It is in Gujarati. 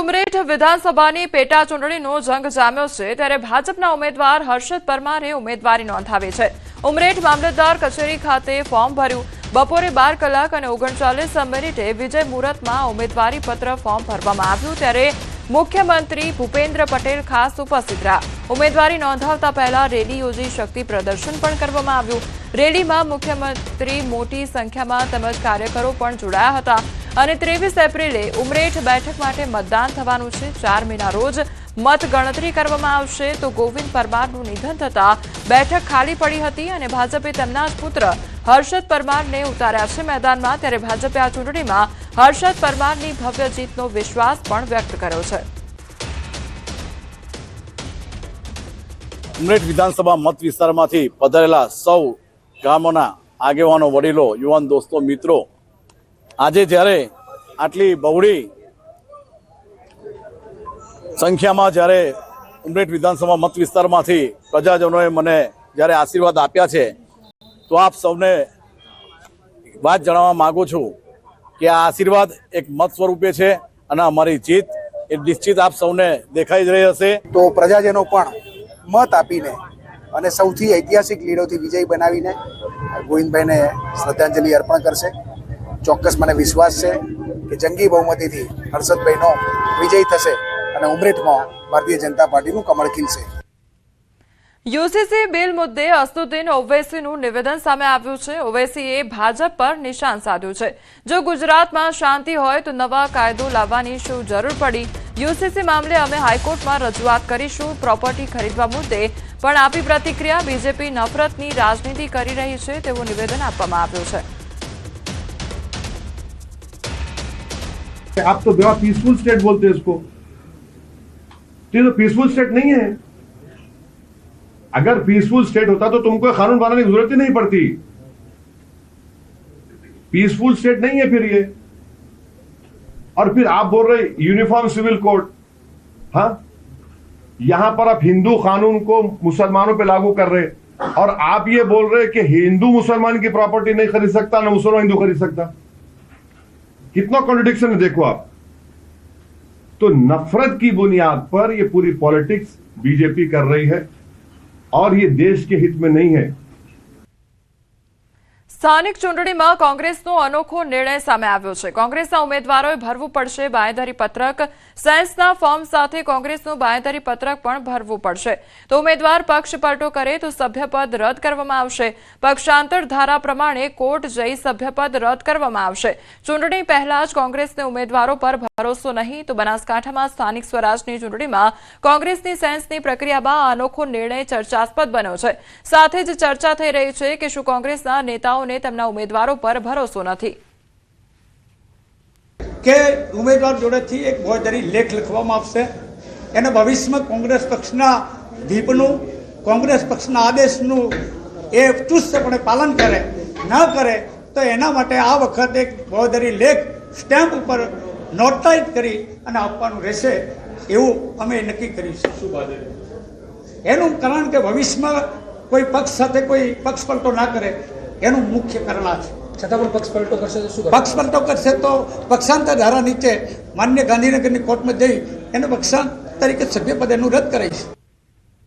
ઉમરેઠ વિધાનસભાની પેટા ચૂંટણીનો જંગ જામ્યો છે ત્યારે ભાજપના ઉમેદવાર હર્ષદ પરમારે ઉમેદવારી નોંધાવી છે। ઉમરેઠ મામલતદાર કચેરી ખાતે ફોર્મ ભર્યું। બપોરે 12 કલાક અને 39 મિનિટે વિજય મુહૂર્તમાં ઉમેદવારી પત્ર ફોર્મ ભરવામાં આવ્યું ત્યારે મુખ્યમંત્રી ભૂપેન્દ્ર પટેલ ખાસ ઉપસ્થિત રહ્યા। ઉમેદવારી નોંધાવતા પહેલા રેલી યોજી શક્તિ પ્રદર્શન પણ કરવામાં આવ્યું। રેલીમાં મુખ્યમંત્રી મોટી સંખ્યામાં તેમજ કાર્યકરો પણ જોડાયા હતા અને 23 એપ્રિલે ઉમરેઠ બેઠક માટે મતદાન થવાનું છે। 4 મેના રોજ મતગણતરી કરવામાં આવશે તો ગોવિંદ પરમારનું નિધન થતાં બેઠક ખાલી પડી હતી અને ભાજપે તેમના જ પુત્ર હર્ષદ પરમારને ઉતાર્યા છે મેદાનમાં ત્યારે ભાજપે આ ચૂંટણીમાં હર્ષદ પરમારની ભવ્ય જીતનો વિશ્વાસ પણ વ્યક્ત કર્યો છે। ઉમરેઠ વિધાનસભા મત વિસ્તારમાંથી પધારેલા સૌ ગામોના આગેવાનો, વડીલો, યુવાન દોસ્તો, મિત્રો, આજે જ્યારે આટલી બહોળી સંખ્યામાં જ્યારે ઉમરેઠ વિધાનસભા મત વિસ્તારમાંથી પ્રજાજનોએ મને જ્યારે આશીર્વાદ આપ્યા છે તો આપ સૌને વાત જણાવવા માંગુ છું કે આ આશીર્વાદ એક મત સ્વરૂપે છે અને અમારી જીત એ નિશ્ચિત આપ સૌને દેખાઈ જ રહી હશે। તો પ્રજાજનો પણ મત આપીને અને સૌથી ઐતિહાસિક લીડોથી વિજય બનાવીને ગોવિંદભાઈને શ્રદ્ધાંજલિ અર્પણ કરશે। ચોક્કસ મને વિશ્વાસ છે કે જંગી બહુમતીથી હર્ષદભાઈનો વિજય થશે અને ઉમરેઠમાં ભારતીય જનતા પાર્ટીનું કમળ ખીલશે। યુસીસી બિલ મુદ્દે અસદુદ્દીન ઓવૈસીનું નિવેદન સામે આવ્યું છે। ઓવૈસીએ ભાજપ પર નિશાન સાધ્યું છે। જો ગુજરાતમાં શાંતિ હોય તો નવા કાયદો લાવવાની શું જરૂર પડી? યુસીસી મામલે અમે હાઈકોર્ટમાં રજૂઆત કરીશું। પ્રોપર્ટી ખરીદવા મુદ્દે પણ આપી પ્રતિક્રિયા। બીજેપી નફરતની રાજનીતિ કરી રહી છે તેવું નિવેદન આપવામાં આવ્યું છે। आप तो बड़ा पीसफुल स्टेट बोलते हैं इसको, तो ये तो पीसफुल स्टेट नहीं है। अगर पीसफुल स्टेट होता तो तुमको कानून बनाने की जरूरत ही नहीं पड़ती। पीसफुल स्टेट नहीं है फिर ये। और फिर आप बोल रहे यूनिफॉर्म सिविल कोड। हाँ, यहां पर आप हिंदू कानून को मुसलमानों पे लागू कर रहे और आप ये बोल रहे कि हिंदू मुसलमान की प्रॉपर्टी नहीं खरीद सकता ना मुसलमान हिंदू खरीद सकता। कितना कॉन्ट्रडिक्शन है देखो आप। तो नफरत की बुनियाद पर ये पूरी पॉलिटिक्स बीजेपी कर रही है और ये देश के हित में नहीं है। સ્થાનિક ચૂંટણીમાં કોંગ્રેસનો અનોખો નિર્ણય સામે આવ્યો છે। કોંગ્રેસના ઉમેદવારોએ ભરવું પડશે બાંયધરી પત્રક। સાયન્સના ફોર્મ સાથે કોંગ્રેસનું બાંયધરી પત્રક પણ ભરવું પડશે તો ઉમેદવાર પક્ષ પલટો કરે તો સભ્યપદ રદ કરવામાં આવશે। પક્ષાંતર ધારા પ્રમાણે કોર્ટ જઈ સભ્યપદ રદ કરવામાં આવશે। ચૂંટણી પહેલા જ કોંગ્રેસને ઉમેદવારો પર ભરોસો નહીં તો બનાસકાંઠામાં સ્થાનિક સ્વરાજની ચૂંટણીમાં કોંગ્રેસની સાયન્સની પ્રક્રિયામાં અનોખો નિર્ણય ચર્ચાસ્પદ બન્યો છે। સાથે જ ચર્ચા થઈ રહી છે કે શું કોંગ્રેસના નેતાઓ તેમના ઉમેદવારો પર ભરોસો નથી કે ઉમેદવાર જોડેથી એક બાંયધરી લેખ લખવામાં આવશે। એને ભવિષ્યમાં કોંગ્રેસ પક્ષના દીપનું, કોંગ્રેસ પક્ષના આદેશનું એ ચુસ્તપણે પાલન કરે ન કરે તો એના માટે આ વખતે એક બાંયધરી લેખ સ્ટેમ્પ ઉપર નોટરાઇઝ કરી અને આપવાનું રહેશે એવું અમે નક્કી કરીશું। એનું કારણ કે ભવિષ્યમાં કોઈ પક્ષ સાથે કોઈ પક્ષ પલટો ના કરે એનું મુખ્ય કારણ આ છે। છતાં પણ પક્ષ પલટો કરશે તો શું? પક્ષ પલટો કરશે તો પક્ષાંતર ધારા નીચે માન્ય ગાંધીનગરની કોર્ટમાં જઈ એને પક્ષાંત તરીકે સભ્યપદ એનું રદ કરાઈશ।